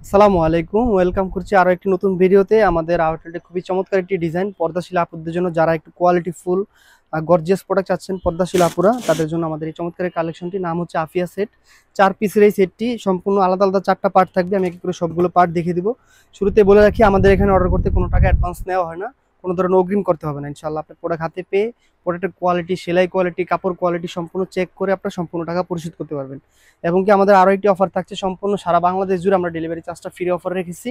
আসসালামু আলাইকুম, ওয়েলকাম করছি আরো একটি নতুন ভিডিওতে। আমাদের আউটলেটে খুবই চমৎকার একটি ডিজাইন পর্দাশীল আপুদের জন্য, যারা একটু কোয়ালিটি ফুল গর্জিয়াস প্রোডাক্ট চাচ্ছেন পর্দাশীল আপুরা, তাদের জন্য আমাদের এই চমৎকার কালেকশনটি নাম হচ্ছে আফিয়া সেট। 4 পিসের এই সেটটি সম্পূর্ণ আলাদা আলাদা 4টা পার্ট থাকবে। আমি এক এক করে সবগুলো পার্ট দেখিয়ে দিব। শুরুতে বলে রাখি, আমাদের এখানে অর্ডার করতে কোনো টাকা অ্যাডভান্স নেওয়া হয় না, কোনো ধরনের অগ্রিম করতে হবে না। ইনশাআল্লাহ আপনার প্রোডাক্ট হাতে পেয়ে প্রোডাক্টের কোয়ালিটি, সেলাই কোয়ালিটি, কাপড় কোয়ালিটি সম্পূর্ণ চেক করে আপনার সম্পূর্ণ টাকা পরিশোধ করতে পারবেন। এবং কি আমাদের আরো একটি অফার থাকছে, সম্পূর্ণ সারা বাংলাদেশ জুড়ে আমরা ডেলিভারি চার্জটা ফ্রি অফার রেখেছি।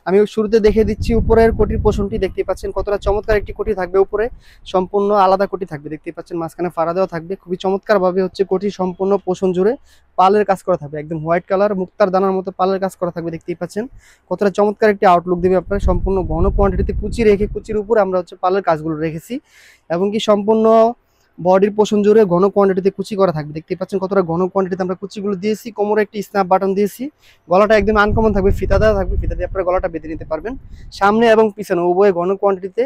আমি শুরুতে দেখে দিচ্ছি উপরের কোটির পোষণটি, দেখতেই পাচ্ছেন কতটা চমৎকার একটি কোটি থাকবে। উপরে সম্পূর্ণ আলাদা কোটি থাকবে, দেখতেই পাচ্ছেন মাঝখানে ফাড়া দেওয়া থাকবে। খুবই চমৎকার ভাবে হচ্ছে কোটি সম্পূর্ণ পোষণ জুড়ে পালের কাজ করা থাকবে, একদম হোয়াইট কালার মুক্তার দানার মতো পালের কাজ করা থাকবে। দেখতেই পাচ্ছেন কতটা চমৎকার একটি আউটলুক দেবে আপনার। সম্পূর্ণ ঘন কোয়ান্টিটিতে কুচি রেখে কুচির উপরে আমরা হচ্ছে পালের কাজগুলো রেখেছি। এবং কি সম্পূর্ণ বডির পোষণ জুড়ে ঘন কোয়ান্টিটিতে কুচি করা থাকবে। দেখতেই পাচ্ছেন কতটা ঘন কোয়ান্টিটিতে আমরা কুচিগুলো দিয়েছি। কোমরে একটি স্ন্যাপ বাটন দিয়েছি। গলাটা একদম আনকমন থাকবে, ফিতা দেওয়া থাকবে, ফিতা দিয়ে আপনারা গলাটা বেঁধে নিতে পারবেন। সামনে এবং পিছনে উভয়ে ঘন কোয়ান্টিটিতে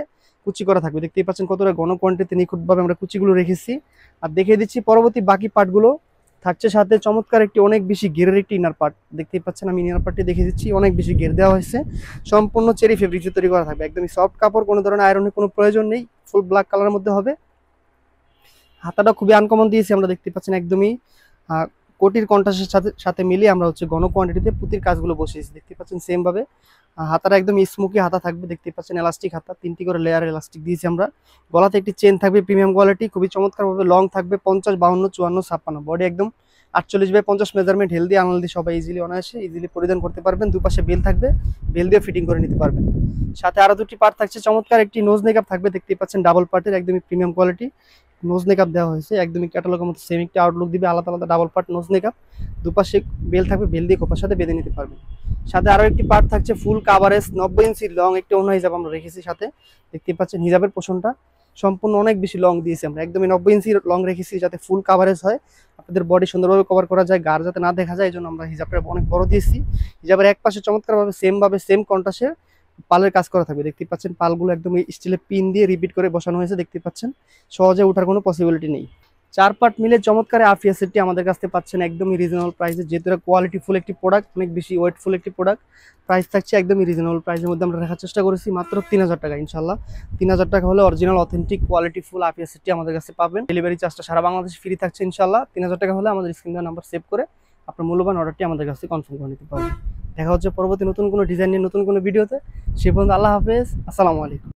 কুচি করা থাকবে। দেখতেই পাচ্ছেন কতটা ঘন কোয়ান্টিটিতে নিখুঁতভাবে আমরা কুচিগুলো রেখেছি। আর দেখিয়ে দিচ্ছি পরবর্তী বাকি পার্টগুলো থাকছে সাথে চমৎকার একটি অনেক বেশি ঘেরের একটি ইনার পার্ট। দেখতেই পাচ্ছেন আমি ইনার পার্টটি দেখিয়ে দিচ্ছি, অনেক বেশি ঘের দেওয়া হয়েছে। সম্পূর্ণ চেরি ফেব্রিক তৈরি করা থাকবে, একদমই সফট কাপড়, কোনো ধরনের আয়রনের কোনো প্রয়োজন নেই। ফুল ব্ল্যাক কালারের মধ্যে হবে। হাতাটা খুবই আনকমন দিয়েছি আমরা, দেখতে পাচ্ছেন একদমই কোটির কন্ট্রাস্টের সাথে সাথে মিলিয়ে আমরা হচ্ছে ঘন কোয়ান্টিটিতে পুঁতির কাজগুলো বসিয়েছি। দেখতে পাচ্ছেন সেম ভাবে হাতাটা একদম স্মুকি হাতা থাকবে। দেখতে পাচ্ছেন এলাস্টিক হাতা, 3টি করে লেয়ার এলাস্টিক দিয়েছি আমরা। গলাতে একটি চেন থাকবে প্রিমিয়াম কোয়ালিটি, খুবই চমৎকার ভাবে লং থাকবে 50, 52, 54, 56। বডি একদম 48/50 মেজারমেন্ট, হেলদি আনহেলদি সবাই ইজিলি অনায়াসে ইজিলি পরিধান করতে পারবেন। দুপাশে বেল থাকবে, বেল দিয়ে ফিটিং করে নিতে পারবেন। সাথে আরো 2টি পার্ট থাকছে, চমৎকার একটি নোজ মেকআপ থাকবে। দেখতেই পাচ্ছেন ডাবল পার্টের একদমই প্রিমিয়াম কোয়ালিটি নোজ মেকআপ দেওয়া হয়েছে, একদমই ক্যাটালগের মতো সেম একটি আউটলুক দিবে। আলাদা আলাদা ডাবল পার্ট নোজ মেকআপ, দুপাশে বেল থাকবে, বেল দিয়ে খোপার সাথে বেঁধে নিতে পারবেন। সাথে আরো একটি পার্ট থাকছে ফুল কাভারেজ 90 ইঞ্চি লং একটি ওড়না হিসাব আমরা রেখেছি সাথে। দেখতেই পাচ্ছেন হিজাবের পোষণটা সম্পূর্ণ অনেক বেশি লং দিয়েছি আমরা, একদমই 90 ইঞ্চি লং রেখেছি যাতে ফুল কাভারেজ হয়, আপনাদের বডি সুন্দরভাবে কভার করা যায়, গার যাতে না দেখা যায়, এই জন্য আমরা হিজাবটা অনেক বড় দিয়েছি। হিজাবের এক পাশে চমৎকারভাবে সেম কন্ট্রাস্টে পালের কাজ করা থাকবে। দেখতে পাচ্ছেন পালগুলো একদম স্টিলের পিন দিয়ে রিপিট করে বসানো হয়েছে। দেখতে পাচ্ছেন সহজে ওঠার কোনো পসিবিলিটি নেই। 4 পার্ট মিলে চমৎকার আফিয়া সেটটি আমাদের কাছে পাচ্ছেন একদমই রিজনেবল প্রাইসে, যেহেতু কোয়ালিটি ফুল একটি প্রোডাক্ট, অনেক বেশি ওয়েটফুল একটি প্রোডাক্ট। প্রাইস থাকছে একদমই রিজনেবল প্রাইসের মধ্যে আমরা রাখার চেষ্টা করেছি, মাত্র 3000 টাকা। ইনশাল্লাহ 3000 টাকা হলে original authentic quality full Afia সেটটি আমাদের কাছে পাবেন। ডেলিভারি চার্জটা সারা বাংলাদেশ ফ্রি থাকছে ইনশাল্লাহ। 3000 টাকা হলে আমাদের স্ক্রিন দেওয়া নাম্বার সেভ করে আপনার মূল্যবান অর্ডারটি আমাদের কাছে কনফার্ম করে নিতে পারবেন। দেখা হচ্ছে পরবর্তী নতুন কোনো ডিজাইন নিয়ে নতুন কোনো ভিডিওতে। সে পর্যন্ত আল্লাহ হাফেজ, আসসালামু আলাইকুম।